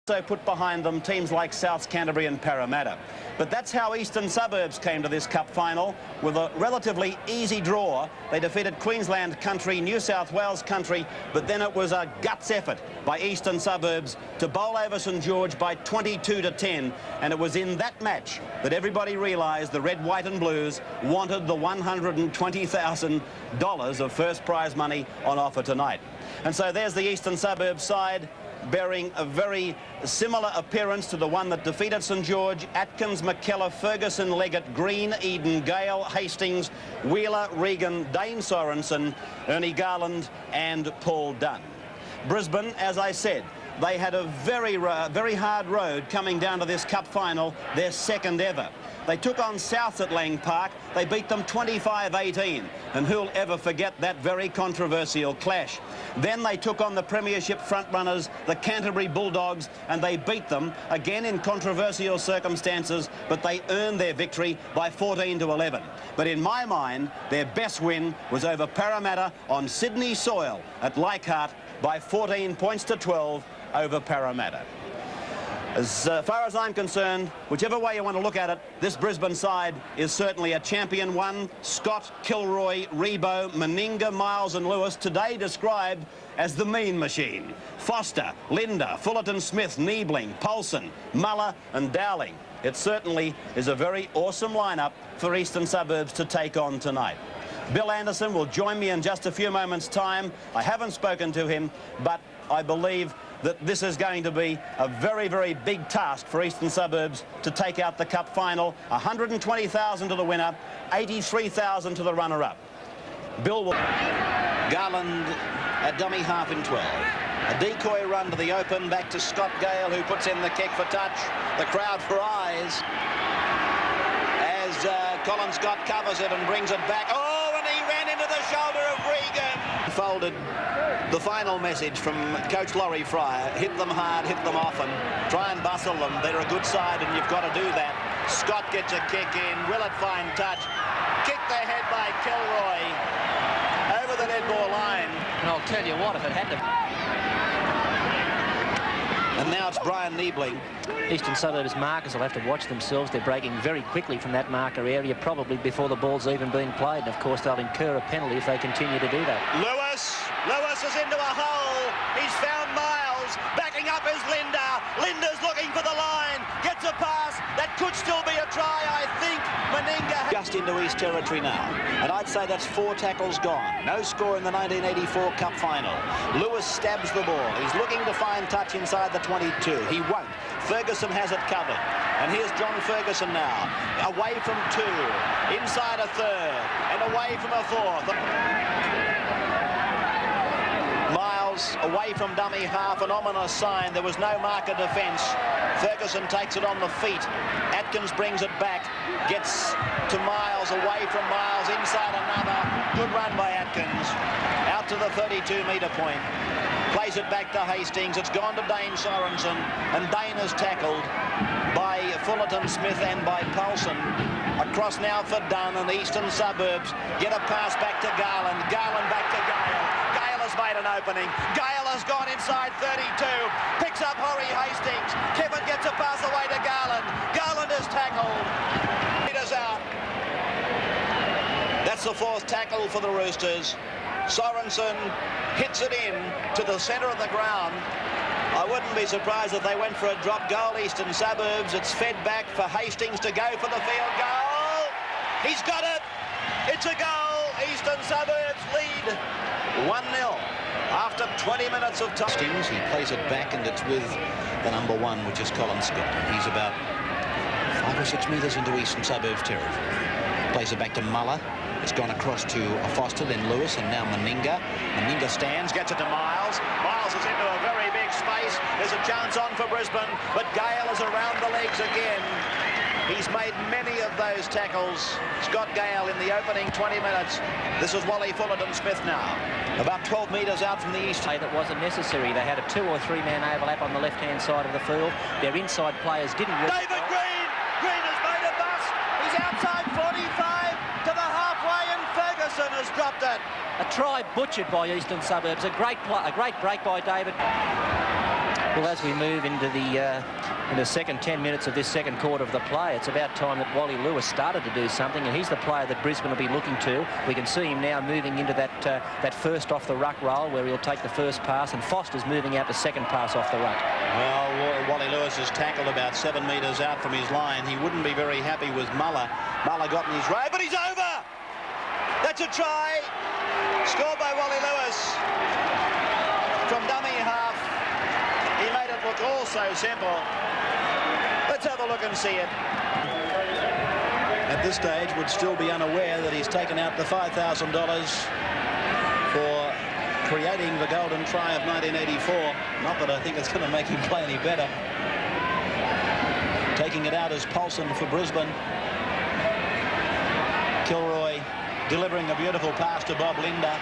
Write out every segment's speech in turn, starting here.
So put behind them teams like South Canterbury and Parramatta. But that's how Eastern Suburbs came to this cup final with a relatively easy draw. They defeated Queensland Country, New South Wales Country, but then it was a guts effort by Eastern Suburbs to bowl over St George by 22-10, and it was in that match that everybody realised the red, white and blues wanted the $120,000 of first prize money on offer tonight. And so there's the Eastern Suburbs side, bearing a very similar appearance to the one that defeated St George: Atkins, McKellar, Ferguson, Leggett, Green, Eden, Gale, Hastings, Wheeler, Regan, Dane Sorensen, Ernie Garland and Paul Dunn. Brisbane, as I said, they had a very hard road coming down to this cup final, their second ever. They took on South at Lang Park. They beat them 25-18. And who'll ever forget that very controversial clash? Then they took on the premiership frontrunners, the Canterbury Bulldogs, and they beat them, again in controversial circumstances, but they earned their victory by 14-11. But in my mind, their best win was over Parramatta on Sydney soil at Leichhardt by 14 points to 12 over Parramatta. As far as I'm concerned, whichever way you want to look at it, this Brisbane side is certainly a champion one. Scott, Kilroy, Rebo, Meninga, Miles and Lewis, today described as the mean machine. Foster, Linda, Fullerton Smith, Niebling, Paulson, Muller and Dowling. It certainly is a very awesome lineup for Eastern Suburbs to take on tonight. Bill Anderson will join me in just a few moments' time. I haven't spoken to him, but I believe that this is going to be a very big task for Eastern Suburbs to take out the cup final. 120,000 to the winner, 83,000 to the runner-up. Bill will... Garland at dummy half in 12. A decoy run to the open, back to Scott Gale, who puts in the kick for touch. The crowd for eyes as Colin Scott covers it and brings it back. Oh, and he ran into the shoulder of Regan. Folded the final message from Coach Laurie Fryer: hit them hard, hit them often, try and bustle them. They're a good side and you've got to do that. Scott gets a kick in. Will it find touch? Kicked ahead by Kilroy over the dead ball line. And I'll tell you what, if it had to... And now it's Brian Niebling. Eastern Suburbs markers will have to watch themselves. They're breaking very quickly from that marker area, probably before the ball's even been played. And of course, they'll incur a penalty if they continue to do that. Lewis is into a hole. He's found Miles. Backing up is Linda. Linda's looking for the line. Gets a pass. That could still be a try, I think. Meninga just into East Territory now. And I'd say that's 4 tackles gone. No score in the 1984 Cup final. Lewis stabs the ball. He's looking to find touch inside the 22. He won't. Ferguson has it covered. And here's John Ferguson now. Away from 2. Inside a 3rd. And away from a 4th. Miles away from dummy half, an ominous sign. There was no marker defence. Ferguson takes it on the feet. Atkins brings it back, gets to Miles, away from Miles, inside another. Good run by Atkins. Out to the 32-metre point. Plays it back to Hastings. It's gone to Dane Sorensen, and Dane is tackled by Fullerton Smith and by Paulson. Across now for Dunn, and the Eastern Suburbs get a pass back to Garland. Garland back to Gale. Gale has made an opening. Gale has gone inside 32. Picks up Horry Hastings. Kevin gets a pass away to Garland. Garland is tackled. Meters out. That's the 4th tackle for the Roosters. Sorensen hits it in to the centre of the ground. I wouldn't be surprised if they went for a drop goal, Eastern Suburbs. It's fed back for Hastings to go for the field goal. He's got it. It's a goal. Eastern Suburbs lead 1-0 after 20 minutes of time. Hastings, he plays it back, and it's with the number 1, which is Colin Scott. He's about 5 or 6 metres into Eastern Suburbs territory. Plays it back to Muller. It's gone across to Foster, then Lewis, and now Meninga. Meninga stands, gets it to Miles. Miles is into a very big space. There's a chance on for Brisbane, but Gale is around the legs again. He's made many of those tackles. Scott Gale in the opening 20 minutes. This is Wally Fullerton Smith now. About 12 metres out from the east. That wasn't necessary. They had a 2 or 3 man overlap on the left-hand side of the field. Their inside players didn't... David Green! Green has made a bust. He's outside 45 to the halfway, and Ferguson has dropped it. A try butchered by Eastern Suburbs. A great break by David. Well, as we move into the second 10 minutes of this second quarter of the play, it's about time that Wally Lewis started to do something, and he's the player that Brisbane will be looking to. We can see him now moving into that first off the ruck role where he'll take the first pass, and Foster's moving out the second pass off the ruck. Well, Wally Lewis is tackled about 7 metres out from his line. He wouldn't be very happy with Muller. Muller got in his way, but he's over! That's a try! Scored by Wally Lewis from dummy half. He made it look all so simple. Let's have a look and see it. At this stage, would still be unaware that he's taken out the $5,000 for creating the golden try of 1984. Not that I think it's going to make him play any better. Taking it out is Paulson for Brisbane. Kilroy delivering a beautiful pass to Bob Linder.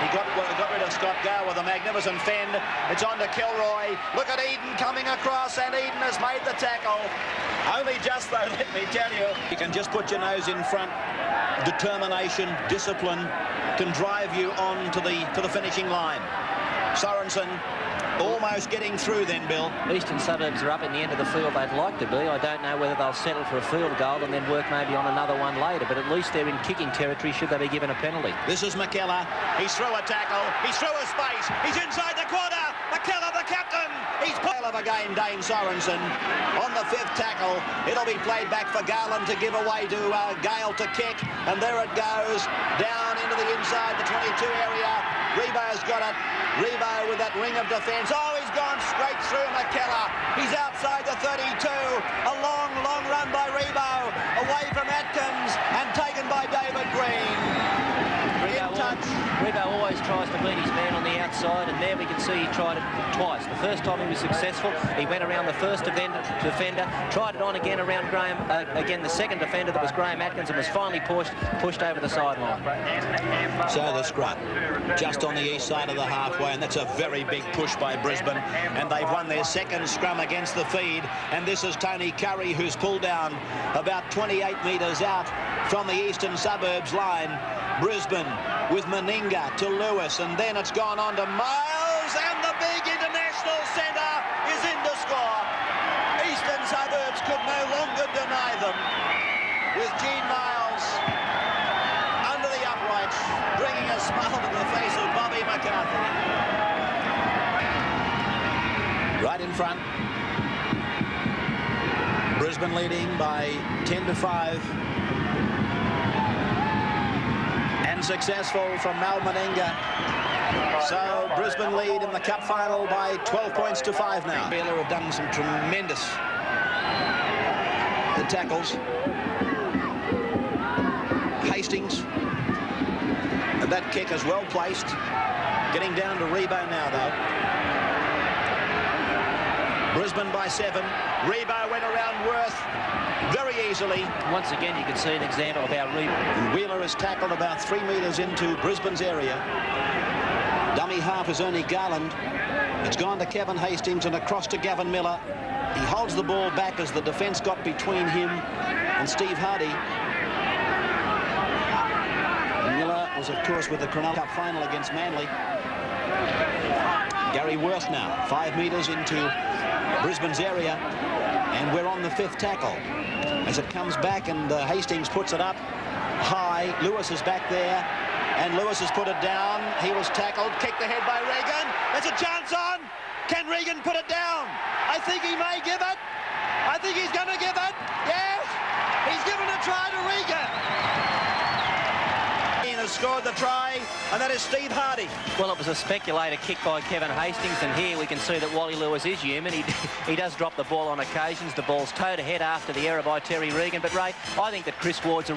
He got rid of Scott Gow with a magnificent fend. It's on to Kilroy. Look at Eden coming across, and Eden has made the tackle. Only just, though, let me tell you. You can just put your nose in front. Determination, discipline can drive you on to the finishing line. Sorensen almost getting through then, Bill. Eastern Suburbs are up in the end of the field they'd like to be. I don't know whether they'll settle for a field goal and then work maybe on another one later, but at least they're in kicking territory should they be given a penalty. This is McKellar. He's through a tackle. He's through a space. He's inside the quarter. McKellar, the captain. He's pile of a game, Dane Sorensen. On the 5th tackle, it'll be played back for Garland to give away to Gale to kick, and there it goes down into the inside the 22 area. Rebo's got it. Rebo with that ring of defence. Oh, he's gone straight through McKellar. He's outside the 32. A long, long run by Rebo. Away from Atkins and taken by David Green. In touch. Rebo always tries to beat his man on the outside, and there we can see he tried it twice. The first time he was successful. He went around the first defender, tried it on again around Graham, again the second defender that was Graham Atkins, and was finally pushed over the sideline. So the scrub, just on the east side of the halfway, and that's a very big push by Brisbane, and they've won their second scrum against the feed, and this is Tony Curry, who's pulled down about 28 metres out from the Eastern Suburbs line. Brisbane with Meninga to Lewis, and then it's gone on to Miles, and the big international centre is in to score. Eastern Suburbs could no longer deny them, with Gene Miles under the uprights, bringing a smile to the face of Bobby McCarthy. Right in front. Brisbane leading by 10-5. And successful from Mal Meninga. So Brisbane lead in the cup final by 12 points to 5 now. Baylor have done some tremendous tackles. Hastings, and that kick is well placed. Getting down to Rebo now, though. Brisbane by 7. Rebo went around Worth very easily. Once again, you can see an example of how Rebo. And Wheeler is tackled about 3 metres into Brisbane's area. Dummy half is only Garland. It's gone to Kevin Hastings and across to Gavin Miller. He holds the ball back as the defence got between him and Steve Hardy. Miller was, of course, with the Cronulla Cup final against Manly. Gary Worth now, 5 metres into Brisbane's area, and we're on the 5th tackle. As it comes back, and Hastings puts it up high. Lewis is back there, and Lewis has put it down. He was tackled, kicked ahead by Regan. There's a chance on. Can Regan put it down? I think he may give it. I think he's going to give it. Yes, he's given a try to Regan. He has scored the try, and that is Steve Hardy. Well, it was a speculator kick by Kevin Hastings, and here we can see that Wally Lewis is human. He does drop the ball on occasions. The ball's towed ahead after the error by Terry Regan. But, Ray, I think that Chris Ward's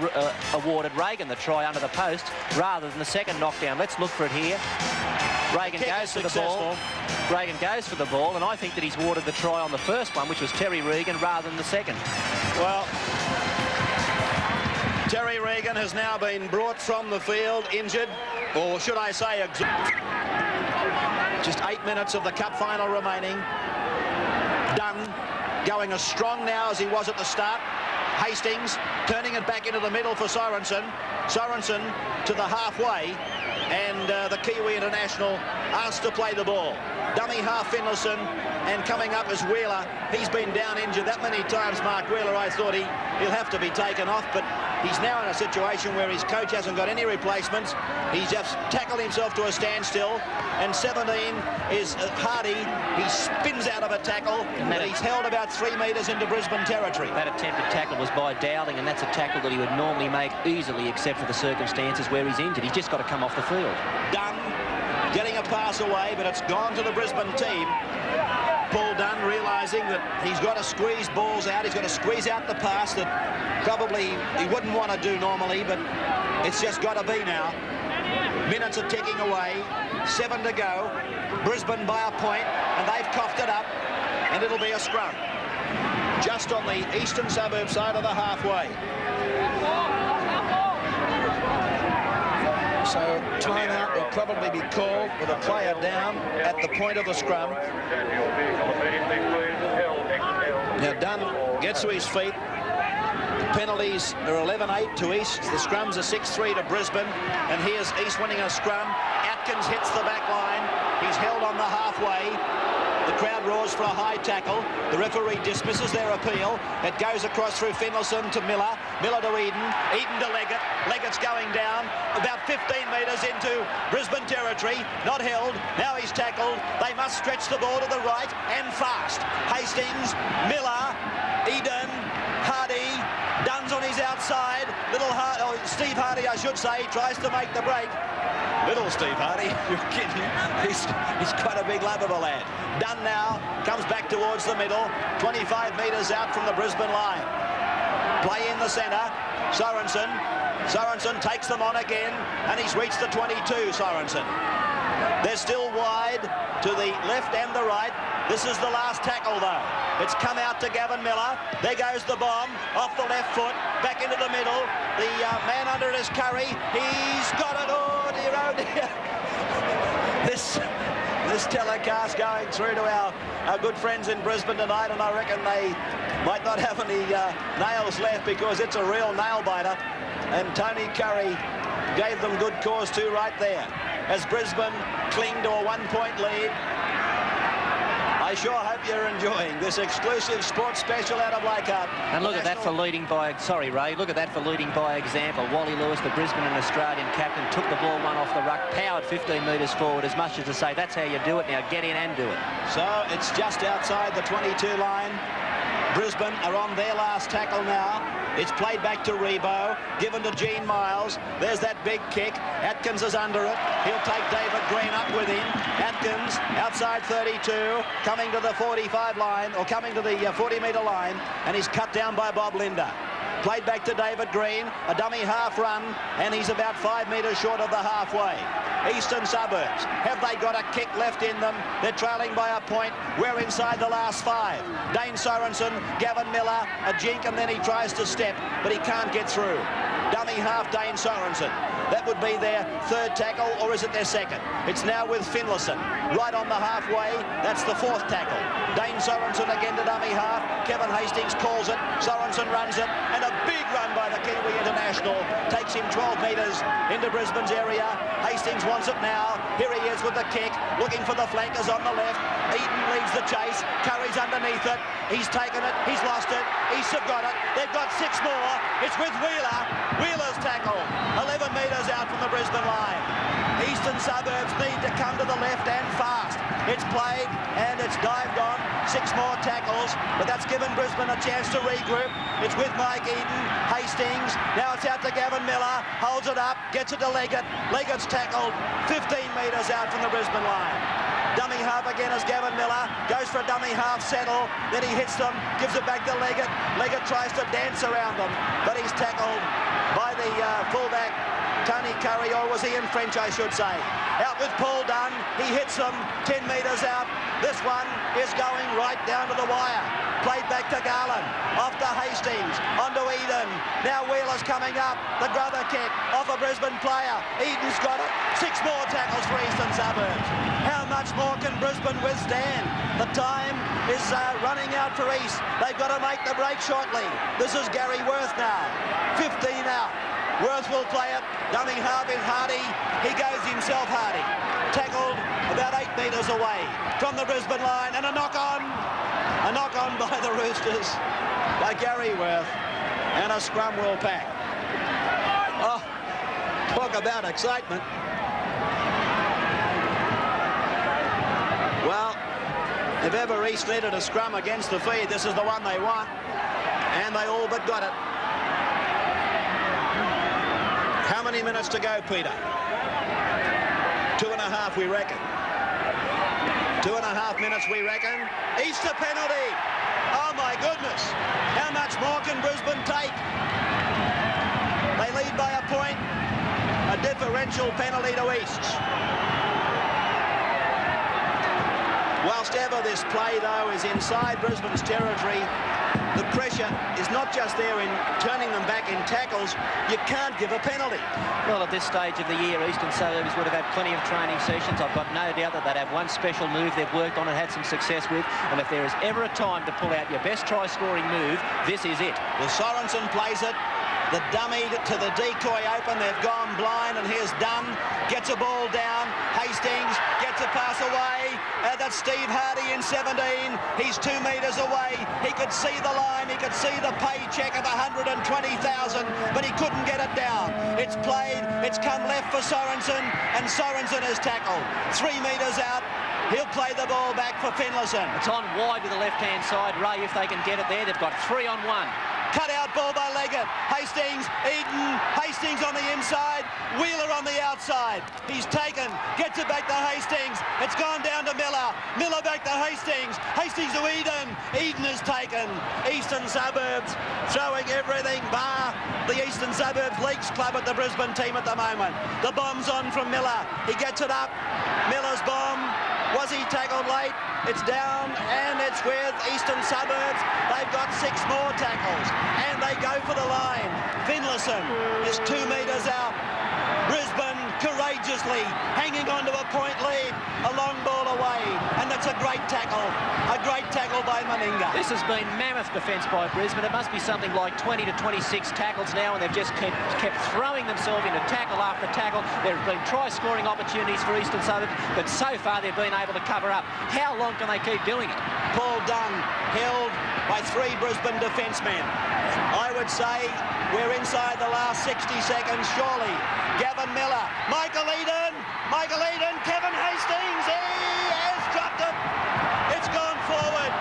awarded Regan the try under the post rather than the second knockdown. Let's look for it here. Regan goes for the ball. Regan goes for the ball, and I think that he's awarded the try on the first one, which was Terry Regan, rather than the second. Well, Terry Regan has now been brought from the field, injured, or should I say, just 8 minutes of the cup final remaining. Dunn going as strong now as he was at the start. Hastings turning it back into the middle for Sorensen. Sorensen to the halfway, and the Kiwi international asked to play the ball. Dummy half Finlayson And coming up is Wheeler. He's been down injured that many times, Mark Wheeler. I thought he'll have to be taken off, but he's now in a situation where his coach hasn't got any replacements. He's just tackled himself to a standstill. And 17 is Hardy. He spins out of a tackle, and he's held about 3 metres into Brisbane territory. That attempted tackle was by Dowling, and that's a tackle that he would normally make easily, except for the circumstances where he's injured. He's just got to come off the field. Dunn getting a pass away, but it's gone to the Brisbane team. Paul Dunn realising that he's got to squeeze balls out. He's got to squeeze out the pass that probably he wouldn't want to do normally, but it's just got to be now. Minutes are ticking away. 7 to go. Brisbane by a point, and they've coughed it up, and it'll be a scrum. Just on the eastern suburb side of the halfway. So timeout will probably be called with a player down at the point of the scrum. Now Dunn gets to his feet. The penalties are 11-8 to East. The scrums are 6-3 to Brisbane. And here's East winning a scrum. Atkins hits the back line. He's held on the halfway. The crowd roars for a high tackle. The referee dismisses their appeal. It goes across through Finlayson to Miller. Miller to Eden. Eden to Leggett. Leggett's going down about 15 metres into Brisbane territory. Not held. Now he's tackled. They must stretch the ball to the right and fast. Hastings, Miller, Eden, Hardy. Dunn's on his outside. Steve Hardy, I should say, tries to make the break. Little Steve Hardy, you're kidding. He's quite a big lad of a lad. Dunn now comes back towards the middle, 25 metres out from the Brisbane line. Play in the centre, Sorensen. Sorensen takes them on again, and he's reached the 22, Sorensen. They're still wide to the left and the right. This is the last tackle, though. It's come out to Gavin Miller. There goes the bomb off the left foot, back into the middle. The man under it is Curry. He's got it. Oh dear, oh dear. This telecast going through to our good friends in Brisbane tonight, and I reckon they might not have any nails left because it's a real nail biter. And Tony Curry gave them good cause too right there. As Brisbane cling to a 1-point lead. I sure hope you're enjoying this exclusive sports special out of Leichhardt. And look at that for leading by... Sorry, Ray. Look at that for leading by example. Wally Lewis, the Brisbane and Australian captain, took the ball one off the ruck, powered 15 metres forward, as much as to say, that's how you do it. Now get in and do it. So it's just outside the 22 line. Brisbane are on their last tackle now. It's played back to Rebo, given to Gene Miles. There's that big kick. Atkins is under it. He'll take David Green up with him. Atkins outside 32, coming to the 45 line, or coming to the 40-metre line, and he's cut down by Bob Linder. Played back to David Green, a dummy half run, and he's about 5 metres short of the halfway. Eastern suburbs, have they got a kick left in them? They're trailing by a point. We're inside the last 5. Dane Sorensen, Gavin Miller, a jink, and then he tries to step, but he can't get through. Dummy half Dane Sorensen. That would be their 3rd tackle, or is it their 2nd? It's now with Finlayson. Right on the halfway, that's the 4th tackle. Dane Sorensen again to dummy half. Kevin Hastings calls it. Sorensen runs it, and a big run by the Kiwi international. Takes him 12 metres into Brisbane's area. Hastings wants it now. Here he is with the kick, looking for the flankers on the left. Eden leads the chase. Curry's underneath it. He's taken it. He's lost it. East have got it. They've got 6 more. It's with Wheeler. Wheeler's tackle. 11 metres out from the Brisbane line. Eastern suburbs need to come to the left and fast. It's played and it's dived on. 6 more tackles, but that's given Brisbane a chance to regroup. It's with Mike Eden. Hastings. Now it's out to Gavin Miller. Holds it up. Gets it to Leggett. Leggett's tackled 15 metres out from the Brisbane line. Dummy half again as Gavin Miller goes for a dummy half settle, then he hits them, gives it back to Leggett. Leggett tries to dance around them, but he's tackled by the fullback Tony Curry, or was he in French, I should say. Out with Paul Dunn, he hits them 10 metres out. This one is going right down to the wire. Played back to Garland, off to Hastings, onto Eden. Now Wheeler's coming up, the grubber kick off a Brisbane player. Eden's got it. 6 more tackles for Eastern Suburbs. How much more can Brisbane withstand? The time is running out for East. They've got to make the break shortly. This is Gary Worth now. 15 out. Worth will play it. Dummy half is Hardy. He goes himself, Hardy. Tackled about 8 metres away from the Brisbane line, and a knock on. A knock on by the Roosters, by Gary Worth, and a scrum will pack. Oh, talk about excitement. Well, if ever East needed a scrum against the feed, this is the one they want, and they all but got it. How many minutes to go, Peter? 2.5, we reckon. 2.5 minutes, we reckon. Easter penalty. Oh, my goodness. How much more can Brisbane take? They lead by a point. A differential penalty to Easts. Whilst ever this play, though, is inside Brisbane's territory, the pressure is not just there in turning them back in tackles. You can't give a penalty. Well, at this stage of the year, Eastern Suburbs would have had plenty of training sessions. I've got no doubt that they'd have one special move they've worked on and had some success with. And if there is ever a time to pull out your best try-scoring move, this is it. Well, Sorensen plays it. The dummy to the decoy open. They've gone blind, and here's Dunn. Gets a ball down. Hastings gets a pass away. That's Steve Hardy in 17. He's 2 metres away. He could see the line. He could see the paycheck of 120,000, but he couldn't get it down. It's played. It's come left for Sorensen, and Sorensen is tackled. 3 metres out. He'll play the ball back for Finlayson. It's on wide to the left-hand side. Ray, if they can get it there, they've got 3 on 1. Cut out ball by Leggett. Hastings, Eden, Hastings on the inside, Wheeler on the outside. He's taken, gets it back to Hastings. It's gone down to Miller. Miller back to Hastings. Hastings to Eden. Eden is taken. Eastern Suburbs throwing everything bar the Eastern Suburbs Leagues Club at the Brisbane team at the moment. The bomb's on from Miller. He gets it up. Miller's bomb. Was he tackled late? It's down, and it's with Eastern Suburbs. They've got 6 more tackles, and they go for the line. Finlayson is 2 metres out. Brisbane courageously hanging on to a point lead. A long ball away, and that's a great tackle. A great tackle by Meninga. This has been mammoth defence by Brisbane. It must be something like 20 to 26 tackles now, and they've just kept throwing themselves into tackle after tackle. There have been try-scoring opportunities for Eastern Suburbs, but so far they've been able to cover up. How long can they keep doing it? Paul Dunn held by 3 Brisbane defencemen. I would say we're inside the last 60 seconds, surely. Gavin Miller, Michael Eden, Kevin Hastings, he has dropped it. It's gone forward.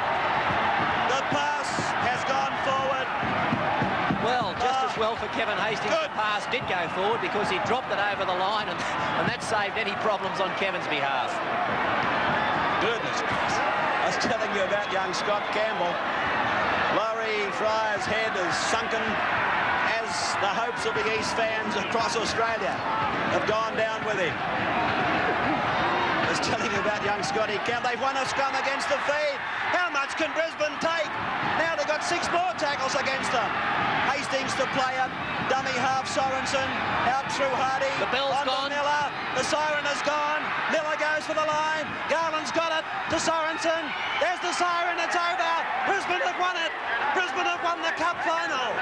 The pass has gone forward. Well, just as well for Kevin Hastings, good. The pass did go forward because he dropped it over the line, and that saved any problems on Kevin's behalf. Goodness gracious. I was telling you about young Scott Campbell. Laurie Fryer's head is sunken as the hopes of the East fans across Australia have gone down with him. I was telling you about young Scotty Campbell. They've won a scrum against the feed. How much can Brisbane take? Now they've got 6 more tackles against them. Hastings to play it. Dummy half Sorensen out through Hardy. The bell's gone. Miller. The siren has gone. Miller goes for the line. Garland's got it to Sorensen. There's the siren. It's over. Brisbane have won it. Brisbane have won the cup final.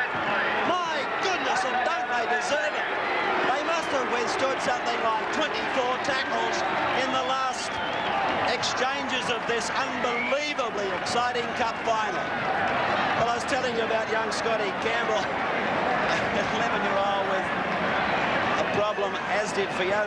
My goodness, and don't they deserve it? They must have withstood something like 24 tackles in the last exchanges of this unbelievably exciting cup final. Well, I was telling you about young Scotty Campbell, an 11-year-old with a problem, as did Fiona.